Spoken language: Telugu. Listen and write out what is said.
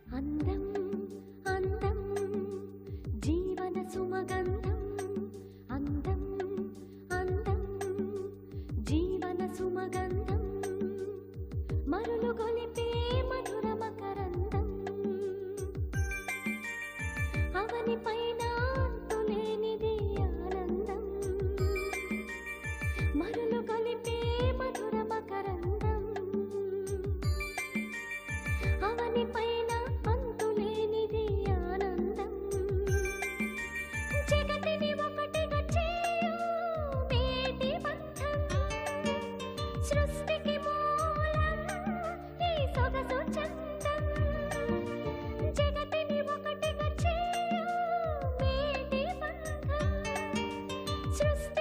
అందం అందం జీవన సుమగంధం అందం అందం జీవన సుమగంధం మరులు గొలిపే మధుర మకరందం అవని పైన అంతులేనిది ఆనందం మరులు గొలిపే మధుర మకరందం అవని పైన అంతులేనిది ఆనందం జగతిని ఒకటిగా చేయు మేటి బంధం సృష్టికి మూలం ఈ సొగసు చందం జగతిని ఒకటిగా చేయు మేటి బంధం సృష్టి